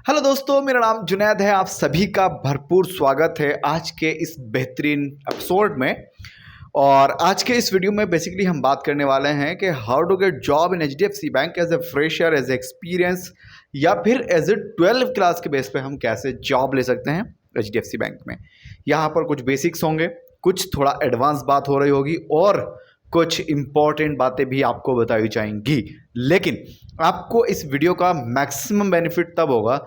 Hello दोस्तों, मेरा नाम जुनैद है। आप सभी का भरपूर स्वागत है आज के इस बेहतरीन एपिसोड में। और आज के इस वीडियो में बेसिकली हम बात करने वाले हैं कि how to get job in HDFC bank as a fresher, as a experience, या फिर एज ए 12th क्लास के बेस पे हम कैसे जॉब ले सकते हैं एचडीएफसी बैंक में। यहाँ पर कुछ बेसिक्स होंगे, कुछ थोड़ा एडवांस बात हो रही होगी और कुछ इंपॉर्टेंट बातें भी आपको बताई जाएंगी। लेकिन आपको इस वीडियो का मैक्सिमम बेनिफिट तब होगा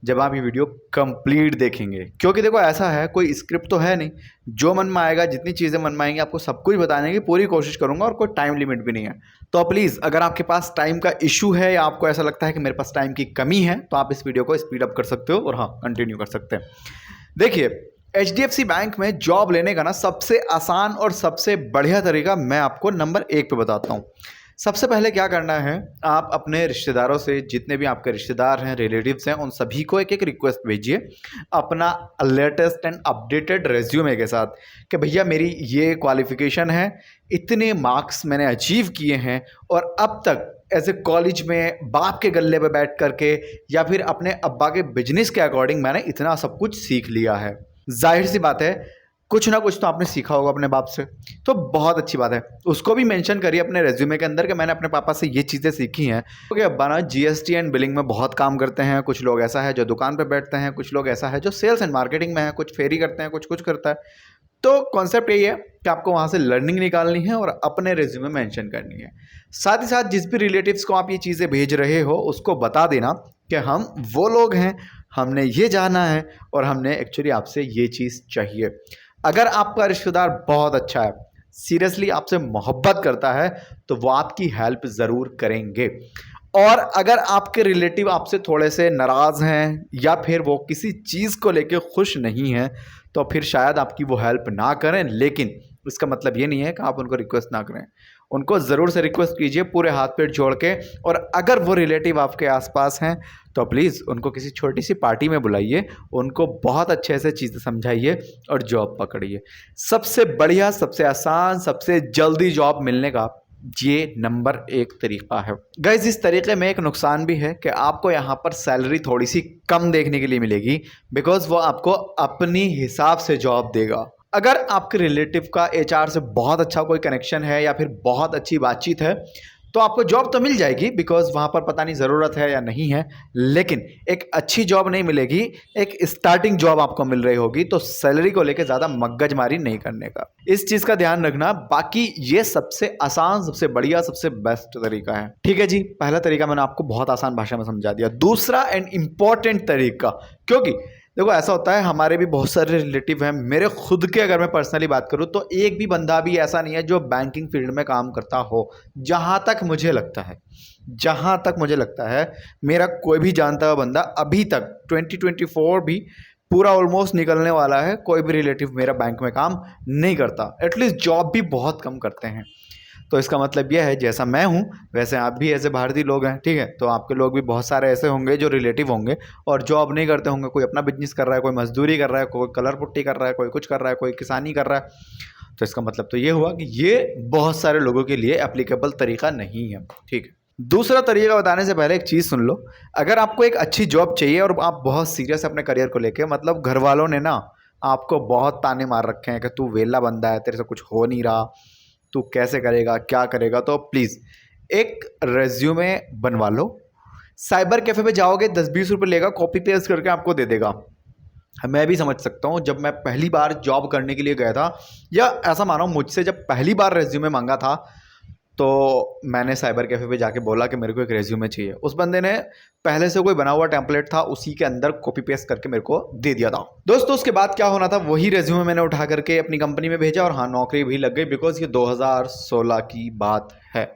जब आप ये वीडियो कंप्लीट देखेंगे, क्योंकि देखो ऐसा है, कोई स्क्रिप्ट तो है नहीं। जो मन में आएगा, जितनी चीज़ें मन में आएंगी आपको सब कुछ बताने की पूरी कोशिश करूंगा और कोई टाइम लिमिट भी नहीं है। तो प्लीज़, अगर आपके पास टाइम का इशू है या आपको ऐसा लगता है कि मेरे पास टाइम की कमी है, तो आप इस वीडियो को स्पीड अप कर सकते हो और हाँ, कंटिन्यू कर सकते हैं। देखिए, एचडीएफसी बैंक में जॉब लेने का ना सबसे आसान और सबसे बढ़िया तरीका मैं आपको नंबर 1 पे बताता हूँ। सबसे पहले क्या करना है, आप अपने रिश्तेदारों से, जितने भी आपके रिश्तेदार हैं, रिलेटिव्स हैं, उन सभी को एक एक रिक्वेस्ट भेजिए अपना लेटेस्ट एंड अपडेटेड रेज्यूमे के साथ कि भैया मेरी ये क्वालिफिकेशन है, इतने मार्क्स मैंने अचीव किए हैं और अब तक एज ए कॉलेज में बाप के गले पे बैठ करके या फिर अपने अब्बा के बिजनेस के अकॉर्डिंग मैंने इतना सब कुछ सीख लिया है। जाहिर सी बात है, कुछ ना कुछ तो आपने सीखा होगा अपने बाप से, तो बहुत अच्छी बात है। उसको भी मेंशन करिए अपने रेज्यूमे के अंदर कि मैंने अपने पापा से ये चीज़ें सीखी हैं। क्योंकि अब्बा ना जीएसटी एंड बिलिंग में बहुत काम करते हैं। कुछ लोग ऐसा है जो दुकान पे बैठते हैं, कुछ लोग ऐसा है जो सेल्स एंड मार्केटिंग में है, कुछ फेरी करते हैं, कुछ कुछ करता है। तो कॉन्सेप्ट यही है कि आपको वहाँ से लर्निंग निकालनी है और अपने रेज्यूमे मेंशन करनी है। साथ ही साथ जिस भी रिलेटिव्स को आप ये चीज़ें भेज रहे हो उसको बता देना कि हम वो लोग हैं, हमने ये जाना है और हमने एक्चुअली आपसे ये चीज़ चाहिए। अगर आपका रिश्तेदार बहुत अच्छा है, सीरियसली आपसे मोहब्बत करता है, तो वो आपकी हेल्प ज़रूर करेंगे। और अगर आपके रिलेटिव आपसे थोड़े से नाराज़ हैं या फिर वो किसी चीज़ को लेके खुश नहीं हैं, तो फिर शायद आपकी वो हेल्प ना करें। लेकिन इसका मतलब ये नहीं है कि आप उनको रिक्वेस्ट ना करें। उनको ज़रूर से रिक्वेस्ट कीजिए पूरे हाथ पैर जोड़ के। और अगर वो रिलेटिव आपके आसपास हैं तो प्लीज़ उनको किसी छोटी सी पार्टी में बुलाइए, उनको बहुत अच्छे से चीज़ें समझाइए और जॉब पकड़िए। सबसे बढ़िया, सबसे आसान, सबसे जल्दी जॉब मिलने का ये नंबर 1 तरीका है। गाइस, इस तरीके में एक नुकसान भी है कि आपको यहाँ पर सैलरी थोड़ी सी कम देखने के लिए मिलेगी, बिकॉज वो आपको अपनी हिसाब से जॉब देगा। अगर आपके रिलेटिव का एचआर से बहुत अच्छा कोई कनेक्शन है या फिर बहुत अच्छी बातचीत है, तो आपको जॉब तो मिल जाएगी, बिकॉज वहाँ पर पता नहीं ज़रूरत है या नहीं है, लेकिन एक अच्छी जॉब नहीं मिलेगी। एक स्टार्टिंग जॉब आपको मिल रही होगी, तो सैलरी को लेकर ज़्यादा मगजमारी नहीं करने का, इस चीज़ का ध्यान रखना। बाकी ये सबसे आसान, सबसे बढ़िया, सबसे बेस्ट तरीका है। ठीक है जी, पहला तरीका मैंने आपको बहुत आसान भाषा में समझा दिया। दूसरा एंड इम्पॉर्टेंट तरीका, क्योंकि देखो ऐसा होता है, हमारे भी बहुत सारे रिलेटिव हैं। मेरे खुद के अगर मैं पर्सनली बात करूं तो एक भी बंदा भी ऐसा नहीं है जो बैंकिंग फील्ड में काम करता हो। जहां तक मुझे लगता है मेरा कोई भी जानता हुआ बंदा अभी तक 2024 भी पूरा ऑलमोस्ट निकलने वाला है, कोई भी रिलेटिव मेरा बैंक में काम नहीं करता। एटलीस्ट जॉब भी बहुत कम करते हैं। तो इसका मतलब यह है, जैसा मैं हूँ वैसे आप भी ऐसे भारतीय लोग हैं, ठीक है। तो आपके लोग भी बहुत सारे ऐसे होंगे जो रिलेटिव होंगे और जॉब नहीं करते होंगे। कोई अपना बिजनेस कर रहा है, कोई मजदूरी कर रहा है, कोई कलर पुट्टी कर रहा है, कोई कुछ कर रहा है, कोई किसानी कर रहा है। तो इसका मतलब तो ये हुआ कि ये बहुत सारे लोगों के लिए एप्लीकेबल तरीका नहीं है, ठीक है। दूसरा तरीका बताने से पहले एक चीज़ सुन लो। अगर आपको एक अच्छी जॉब चाहिए और आप बहुत सीरियस अपने करियर को लेके, मतलब घर वालों ने ना आपको बहुत ताने मार रखे हैं कि तू वेला बंदा है, तेरे से कुछ हो नहीं रहा, तू कैसे करेगा, क्या करेगा, तो प्लीज़ एक रेज्यूमे बनवा लो। साइबर कैफ़े पे जाओगे, 10-20 रुपये लेगा, कॉपी पेस्ट करके आपको दे देगा। मैं भी समझ सकता हूँ, जब मैं पहली बार जॉब करने के लिए गया था, या ऐसा मानो मुझसे जब पहली बार रेज्यूमे मांगा था, तो मैंने साइबर कैफ़े पे जाके बोला कि मेरे को एक रेज्यूमे चाहिए। उस बंदे ने पहले से कोई बना हुआ टेम्पलेट था, उसी के अंदर कॉपी पेस्ट करके मेरे को दे दिया था। दोस्तों, उसके बाद क्या होना था, वही रेज्यूमे मैंने उठा करके अपनी कंपनी में भेजा और हाँ, नौकरी भी लग गई, बिकॉज ये 2016 की बात है।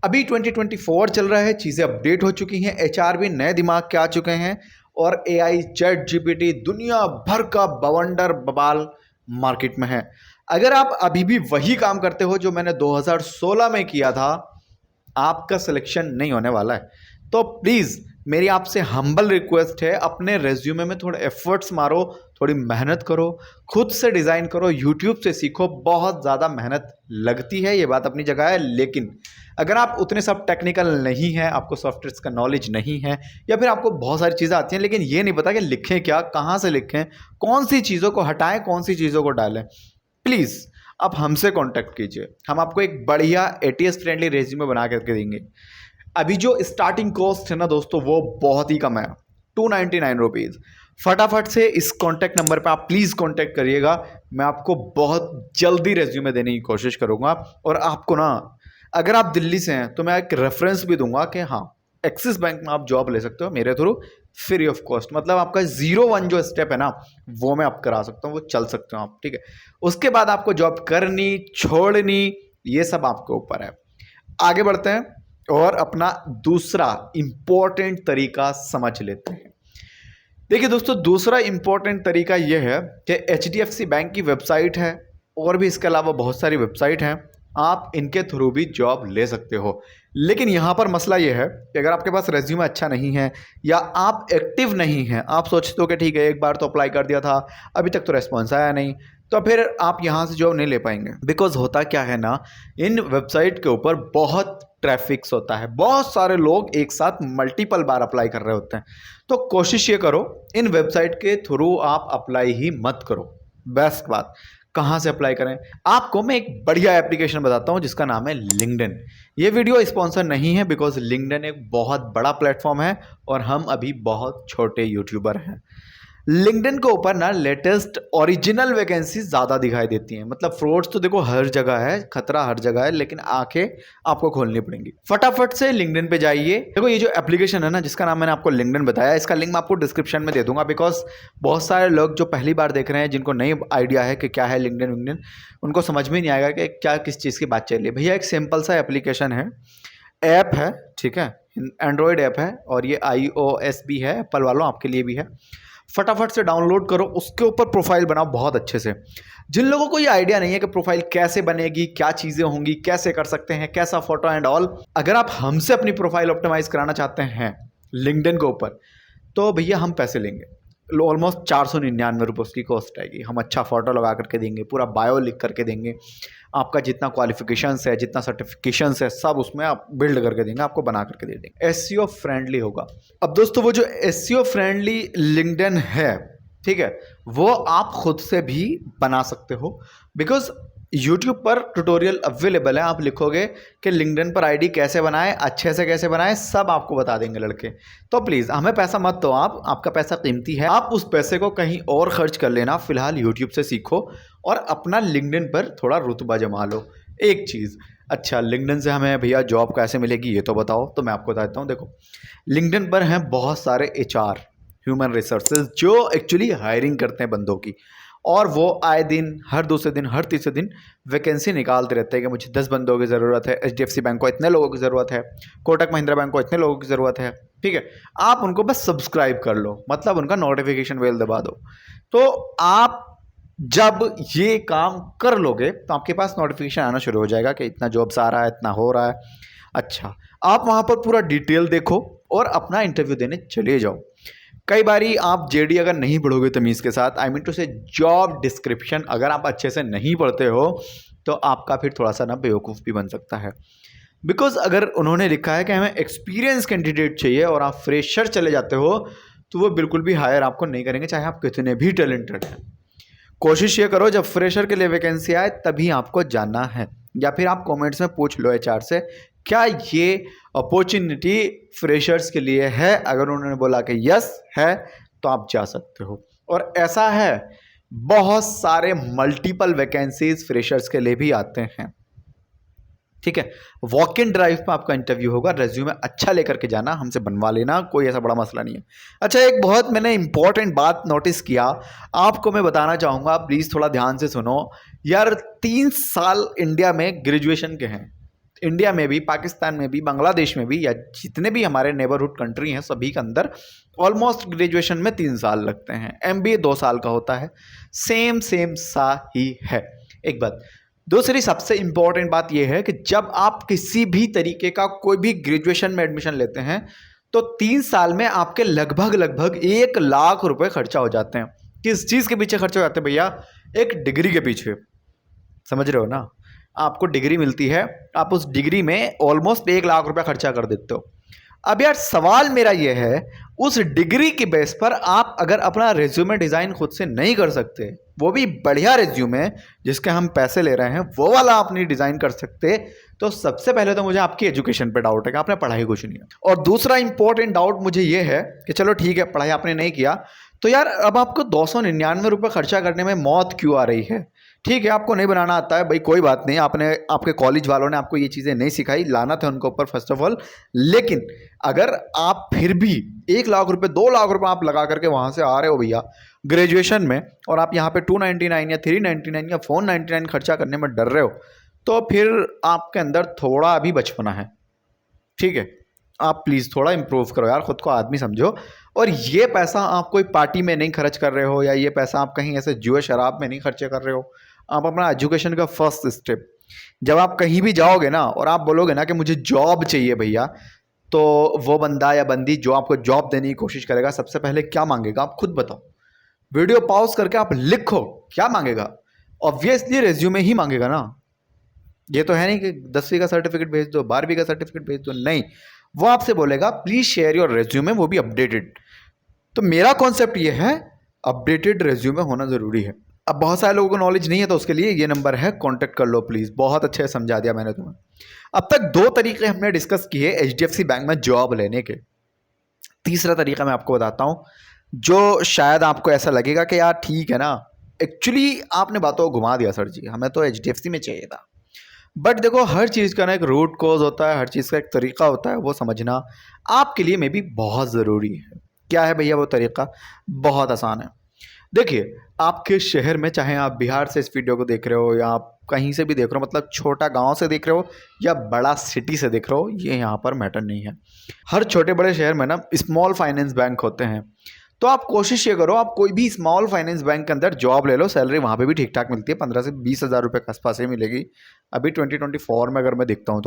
अभी 2024 चल रहा है, चीज़ें अपडेट हो चुकी हैं, एचआर भी नए दिमाग के आ चुके हैं और एआई, चैट जीपीटी दुनिया भर का बवंडर बवाल मार्केट में है। अगर आप अभी भी वही काम करते हो जो मैंने 2016 में किया था, आपका सिलेक्शन नहीं होने वाला है। तो प्लीज़ मेरी आपसे हम्बल रिक्वेस्ट है, अपने रेज्यूमे में थोड़े एफर्ट्स मारो, थोड़ी मेहनत करो, खुद से डिज़ाइन करो, यूट्यूब से सीखो। बहुत ज़्यादा मेहनत लगती है, ये बात अपनी जगह है, लेकिन अगर आप उतने सब टेक्निकल नहीं हैं, आपको सॉफ्टवेयर का नॉलेज नहीं है, या फिर आपको बहुत सारी चीज़ें आती हैं लेकिन ये नहीं पता कि लिखें क्या, कहाँ से लिखें, कौन सी चीज़ों को हटाएं, कौन सी चीज़ों को डालें, प्लीज़ आप हमसे कांटेक्ट कीजिए। हम आपको एक बढ़िया एटीएस फ्रेंडली रेज्यूमे बना करके देंगे। अभी जो स्टार्टिंग कॉस्ट है ना दोस्तों, वो बहुत ही कम है, 299 रुपीज़। फटाफट से इस कॉन्टैक्ट नंबर पे आप प्लीज़ कॉन्टैक्ट करिएगा। मैं आपको बहुत जल्दी रेज्यूमे देने की कोशिश करूँगा। और आपको ना, अगर आप दिल्ली से हैं तो मैं एक रेफरेंस भी दूंगा कि हाँ, एक्सिस बैंक में आप जॉब ले सकते हो मेरे थ्रू, फ्री ऑफ कॉस्ट। मतलब आपका 01 जो स्टेप है ना, वो मैं आप करा सकता हूँ, वो चल सकते हो आप, ठीक है। उसके बाद आपको जॉब करनी छोड़नी, ये सब आपके ऊपर है। आगे बढ़ते हैं और अपना दूसरा इंपॉर्टेंट तरीका समझ लेते हैं। देखिए दोस्तों, दूसरा इंपॉर्टेंट तरीका यह है कि HDFC बैंक की वेबसाइट है, और भी इसके अलावा बहुत सारी वेबसाइट हैं, आप इनके थ्रू भी जॉब ले सकते हो। लेकिन यहाँ पर मसला यह है कि अगर आपके पास रेज्यूमे अच्छा नहीं है, या आप एक्टिव नहीं हैं, आप सोचते हो कि ठीक है एक बार तो अप्लाई कर दिया था, अभी तक तो रेस्पॉन्स आया नहीं, तो फिर आप यहाँ से जॉब नहीं ले पाएंगे। बिकॉज होता क्या है ना, इन वेबसाइट के ऊपर बहुत ट्रैफिक्स होता है, बहुत सारे लोग एक साथ मल्टीपल बार अप्लाई कर रहे होते हैं। तो कोशिश ये करो, इन वेबसाइट के थ्रू आप अप्लाई ही मत करो। बेस्ट बात, कहाँ से अप्लाई करें? आपको मैं एक बढ़िया एप्लीकेशन बताता हूँ जिसका नाम है लिंक्डइन। ये वीडियो स्पॉन्सर नहीं है, बिकॉज लिंक्डइन एक बहुत बड़ा प्लेटफॉर्म है और हम अभी बहुत छोटे यूट्यूबर हैं। लिंक्डइन के ऊपर ना लेटेस्ट ओरिजिनल वैकेंसी ज़्यादा दिखाई देती हैं। मतलब फ्रॉड्स तो देखो हर जगह है, खतरा हर जगह है, लेकिन आंखें आपको खोलनी पड़ेंगी। फटाफट से लिंक्डइन पे जाइए। देखो ये जो एप्लीकेशन है ना, जिसका नाम मैंने आपको लिंक्डइन बताया, इसका लिंक मैं आपको डिस्क्रिप्शन में दे दूंगा। बिकॉज बहुत सारे लोग जो पहली बार देख रहे हैं, जिनको नई आइडिया है कि क्या है लिंक्डइन, उनको समझ में नहीं आएगा कि क्या किस चीज़ की बात चल रही है। भैया एक सिंपल सा एप्लीकेशन है, ऐप है, ठीक है, एंड्रॉयड ऐप है, और ये iOS भी है, एप्पल वालों आपके लिए भी है। फटाफट से डाउनलोड करो, उसके ऊपर प्रोफाइल बनाओ बहुत अच्छे से। जिन लोगों को ये आइडिया नहीं है कि प्रोफाइल कैसे बनेगी, क्या चीज़ें होंगी, कैसे कर सकते हैं, कैसा फोटो एंड ऑल, अगर आप हमसे अपनी प्रोफाइल ऑप्टिमाइज कराना चाहते हैं लिंक्डइन के ऊपर, तो भैया हम पैसे लेंगे। ऑलमोस्ट 499 रुपये उसकी कॉस्ट आएगी। हम अच्छा फोटो लगा करके देंगे, पूरा बायो लिख करके देंगे, आपका जितना क्वालिफिकेशंस है, जितना सर्टिफिकेशंस है, सब उसमें आप बिल्ड करके देंगे, आपको बना करके दे देंगे। एसईओ फ्रेंडली होगा। अब दोस्तों, वो जो एसईओ फ्रेंडली लिंक्डइन है, ठीक है, वो आप खुद से भी बना सकते हो। बिकॉज यूट्यूब पर ट्यूटोरियल अवेलेबल है। आप लिखोगे कि लिंक्डइन पर आईडी कैसे बनाएं, अच्छे से कैसे बनाएं, सब आपको बता देंगे लड़के। तो प्लीज़ हमें पैसा मत दो, आपका पैसा कीमती है, आप उस पैसे को कहीं और खर्च कर लेना। फिलहाल यूट्यूब से सीखो और अपना लिंक्डइन पर थोड़ा रुतबा जमा लो। एक चीज़, अच्छा लिंक्डइन से हमें भैया जॉब कैसे मिलेगी ये तो बताओ। तो मैं आपको बताता हूँ। देखो, लिंक्डइन पर हैं बहुत सारे HR, ह्यूमन रिसोर्सेज, जो एक्चुअली हायरिंग करते हैं बंदों की, और वो आए दिन, हर दूसरे दिन, हर तीसरे दिन वैकेंसी निकालते रहते हैं कि मुझे 10 बंदों की ज़रूरत है, HDFC बैंक को इतने लोगों की ज़रूरत है, कोटक महिंद्रा बैंक को इतने लोगों की ज़रूरत है, ठीक है। आप उनको बस सब्सक्राइब कर लो, मतलब उनका नोटिफिकेशन बेल दबा दो। तो आप जब ये काम कर लोगे तो आपके पास नोटिफिकेशन आना शुरू हो जाएगा कि इतना जॉब्स आ रहा है, इतना हो रहा है। अच्छा, आप वहाँ पर पूरा डिटेल देखो और अपना इंटरव्यू देने चले जाओ। कई बारी आप JD अगर नहीं पढ़ोगे तमीज़ के साथ, आई मीन टू से जॉब डिस्क्रिप्शन अगर आप अच्छे से नहीं पढ़ते हो, तो आपका फिर थोड़ा सा ना बेवकूफ़ भी बन सकता है। बिकॉज अगर उन्होंने लिखा है कि हमें एक्सपीरियंस कैंडिडेट चाहिए और आप फ्रेशर चले जाते हो, तो वो बिल्कुल भी हायर आपको नहीं करेंगे, चाहे आप कितने भी टैलेंटेड हैं। कोशिश ये करो जब फ्रेशर के लिए वैकेंसी आए तभी आपको जाना है, या फिर आप कमेंट्स में पूछ लो HR से, क्या ये अपॉर्चुनिटी फ्रेशर्स के लिए है? अगर उन्होंने बोला कि यस है, तो आप जा सकते हो। और ऐसा है, बहुत सारे मल्टीपल वैकेंसीज फ्रेशर्स के लिए भी आते हैं, ठीक है। वॉक इन ड्राइव पे आपका इंटरव्यू होगा, रेज्यूमे अच्छा लेकर के जाना, हमसे बनवा लेना, कोई ऐसा बड़ा मसला नहीं है। अच्छा, एक बहुत मैंने इंपॉर्टेंट बात नोटिस किया, आपको मैं बताना चाहूँगा, प्लीज़ थोड़ा ध्यान से सुनो यार। 3 साल इंडिया में ग्रेजुएशन के हैं, इंडिया में भी, पाकिस्तान में भी, बांग्लादेश में भी, या जितने भी हमारे नेबरहुड कंट्री हैं सभी के अंदर ऑलमोस्ट ग्रेजुएशन में 3 साल लगते हैं। MBA 2 साल का होता है, सेम सा ही है। एक बात। दूसरी सबसे इंपॉर्टेंट बात यह है कि जब आप किसी भी तरीके का कोई भी ग्रेजुएशन में एडमिशन लेते हैं, तो 3 साल में आपके लगभग 1 लाख रुपए खर्चा हो जाते हैं। किस चीज़ के पीछे खर्च हो जाते हैं भैया? एक डिग्री के पीछे। समझ रहे हो ना? आपको डिग्री मिलती है, आप उस डिग्री में ऑलमोस्ट 1 लाख रुपए खर्चा कर देते हो। अब यार सवाल मेरा ये है, उस डिग्री के बेस पर आप अगर अपना रिज्यूमे डिज़ाइन खुद से नहीं कर सकते, वो भी बढ़िया रिज्यूमे जिसके हम पैसे ले रहे हैं, वो वाला आप नहीं डिज़ाइन कर सकते, तो सबसे पहले तो मुझे आपकी एजुकेशन पे डाउट है कि आपने पढ़ाई कुछ नहीं है। और दूसरा इंपॉर्टेंट डाउट मुझे ये है कि चलो ठीक है, पढ़ाई आपने नहीं किया, तो यार अब आपको 299 रुपये खर्चा करने में मौत क्यों आ रही है? ठीक है, आपको नहीं बनाना आता है भाई, कोई बात नहीं, आपके कॉलेज वालों ने आपको ये चीज़ें नहीं सिखाई, लाना था उनके ऊपर फर्स्ट ऑफ ऑल। लेकिन अगर आप फिर भी 1 लाख रुपए 2 लाख रुपए आप लगा करके वहाँ से आ रहे हो भैया ग्रेजुएशन में, और आप यहाँ पे 299 या 399 या 499 खर्चा करने में डर रहे हो, तो फिर आपके अंदर थोड़ा भी बचपना है। ठीक है, आप प्लीज़ थोड़ा इम्प्रूव करो यार, खुद को आदमी समझो। और ये पैसा आप कोई पार्टी में नहीं खर्च कर रहे हो, या ये पैसा आप कहीं ऐसे जुए शराब में नहीं खर्चे कर रहे हो। आप अपना एजुकेशन का फर्स्ट स्टेप, जब आप कहीं भी जाओगे ना और आप बोलोगे ना कि मुझे जॉब चाहिए भैया, तो वो बंदा या बंदी जो आपको जॉब देने की कोशिश करेगा, सबसे पहले क्या मांगेगा आप खुद बताओ। वीडियो पॉज करके आप लिखो क्या मांगेगा। ऑब्वियसली रेज्यूमे ही मांगेगा ना। ये तो है नहीं कि 10वीं का सर्टिफिकेट भेज दो, 12वीं का सर्टिफिकेट भेज दो, नहीं, वो आपसे बोलेगा प्लीज शेयर योर रेज्यूमे, वो भी अपडेटेड। तो मेरा कॉन्सेप्ट ये है, अपडेटेड रेज्यूमे होना जरूरी है। अब बहुत सारे लोगों को नॉलेज नहीं है, तो उसके लिए ये नंबर है, कांटेक्ट कर लो प्लीज। बहुत अच्छे से समझा दिया मैंने तुम्हें। अब तक 2 तरीके हमने डिस्कस किए HDFC बैंक में जॉब लेने के। तीसरा तरीका मैं आपको बताता हूं, जो शायद आपको ऐसा लगेगा कि यार ठीक है ना, एक्चुअली आपने बातों को घुमा दिया सर जी, हमें तो HDFC में चाहिए था। बट देखो, हर चीज़ का ना एक रूट कॉज होता है, हर चीज़ का एक तरीका होता है, वो समझना आपके लिए मे बी बहुत ज़रूरी है। क्या है भैया वो तरीका? बहुत आसान है। देखिए, आपके शहर में, चाहे आप बिहार से इस वीडियो को देख रहे हो या आप कहीं से भी देख रहे हो, मतलब छोटा गांव से देख रहे हो या बड़ा सिटी से देख रहे हो, ये यहाँ पर मैटर नहीं है। हर छोटे बड़े शहर में ना स्मॉल फाइनेंस बैंक होते हैं। तो आप कोशिश ये करो, आप कोई भी स्मॉल फाइनेंस बैंक के अंदर जॉब ले लो। सैलरी वहाँ पे भी ठीक ठाक मिलती है, 15 से 20 हज़ार रुपये के आसपास ही मिलेगी अभी 2024 में अगर मैं देखता हूँ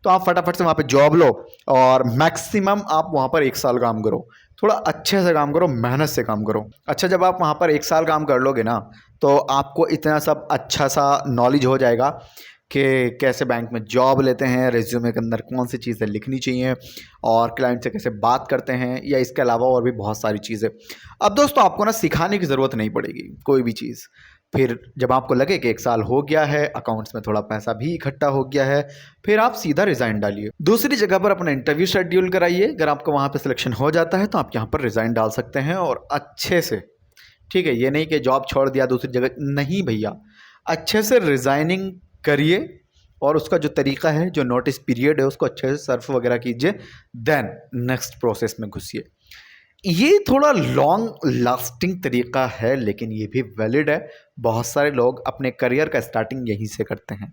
तो आप फटाफट से वहाँ पे जॉब लो और मैक्सिमम आप वहाँ पर 1 साल काम करो। थोड़ा अच्छे से काम करो, मेहनत से काम करो। अच्छा, जब आप वहाँ पर 1 साल काम कर लोगे ना, तो आपको इतना सब अच्छा सा नॉलेज हो जाएगा कि कैसे बैंक में जॉब लेते हैं, रिज्यूमे के अंदर कौन सी चीज़ें लिखनी चाहिए और क्लाइंट से कैसे बात करते हैं, या इसके अलावा और भी बहुत सारी चीज़ें। अब दोस्तों, आपको ना सिखाने की ज़रूरत नहीं पड़ेगी कोई भी चीज़। फिर जब आपको लगे कि 1 साल हो गया है, अकाउंट्स में थोड़ा पैसा भी इकट्ठा हो गया है, फिर आप सीधा रिज़ाइन डालिए। दूसरी जगह पर अपना इंटरव्यू शेड्यूल कराइए। अगर आपको वहाँ पर सिलेक्शन हो जाता है तो आप यहाँ पर रिज़ाइन डाल सकते हैं, और अच्छे से। ठीक है, ये नहीं कि जॉब छोड़ दिया दूसरी जगह, नहीं भैया, अच्छे से रिज़ाइनिंग करिए और उसका जो तरीका है, जो नोटिस पीरियड है, उसको अच्छे से सर्फ वगैरह कीजिए, देन नेक्स्ट प्रोसेस में घुसिए। ये थोड़ा लॉन्ग लास्टिंग तरीका है, लेकिन ये भी वैलिड है। बहुत सारे लोग अपने करियर का स्टार्टिंग यहीं से करते हैं,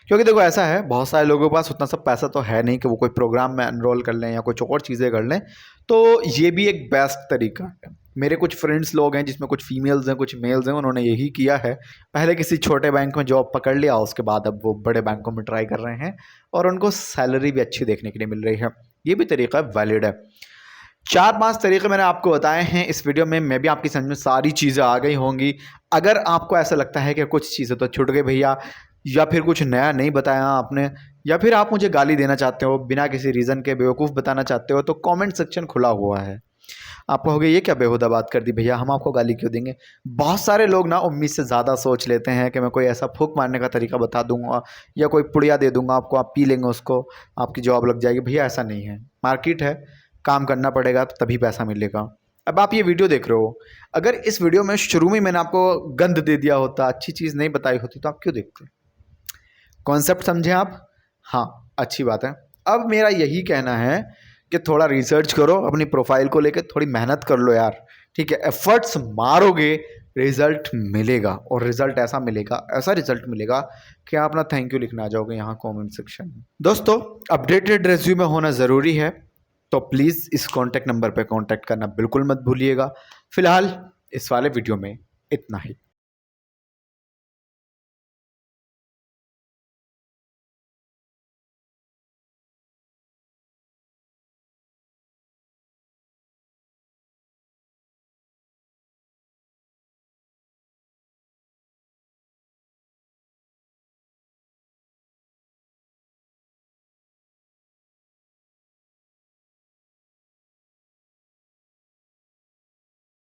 क्योंकि देखो ऐसा है, बहुत सारे लोगों के पास उतना सब पैसा तो है नहीं कि वो कोई प्रोग्राम में एनरोल कर लें या कुछ और चीज़ें कर लें। तो ये भी एक बेस्ट तरीका है। मेरे कुछ फ्रेंड्स लोग हैं जिसमें कुछ फीमेल्स हैं कुछ मेल्स हैं, उन्होंने यही किया है। पहले किसी छोटे बैंक में जॉब पकड़ लिया, उसके बाद अब वो बड़े बैंकों में ट्राई कर रहे हैं और उनको सैलरी भी अच्छी देखने के लिए मिल रही है। ये भी तरीका वैलिड है। 4-5 तरीके मैंने आपको बताए हैं इस वीडियो में। मैं भी आपकी समझ में सारी चीज़ें आ गई होंगी। अगर आपको ऐसा लगता है कि कुछ चीज़ें तो छूट गई भैया, या फिर कुछ नया नहीं बताया आपने, या फिर आप मुझे गाली देना चाहते हो, बिना किसी रीज़न के बेवकूफ़ बताना चाहते हो, तो कमेंट सेक्शन खुला हुआ है। आप कहोगे ये क्या बेहुदा बात कर दी भैया, हम आपको गाली क्यों देंगे। बहुत सारे लोग ना उम्मीद से ज़्यादा सोच लेते हैं कि मैं कोई ऐसा फूंक मारने का तरीका बता दूंगा या कोई पुड़िया दे दूंगा आपको, आप पी लेंगे उसको, आपकी जॉब लग जाएगी। भैया ऐसा नहीं है, मार्केट है, काम करना पड़ेगा तो तभी पैसा मिलेगा। अब आप ये वीडियो देख रहे हो, अगर इस वीडियो में शुरू में मैंने आपको गंद दे दिया होता, अच्छी चीज़ नहीं बताई होती, तो आप क्यों देखते? कॉन्सेप्ट समझे आप? हाँ, अच्छी बात है। अब मेरा यही कहना है कि थोड़ा रिसर्च करो, अपनी प्रोफाइल को लेकर थोड़ी मेहनत कर लो यार। ठीक है, एफर्ट्स मारोगे, रिजल्ट मिलेगा, और रिजल्ट ऐसा मिलेगा, ऐसा रिजल्ट मिलेगा कि आप ना थैंक यू लिखना आ जाओगे यहाँ कमेंट सेक्शन में। दोस्तों, अपडेटेड रेज्यूमे होना ज़रूरी है, तो प्लीज़ इस कॉन्टैक्ट नंबर पे कॉन्टैक्ट करना बिल्कुल मत भूलिएगा। फिलहाल इस वाले वीडियो में इतना ही।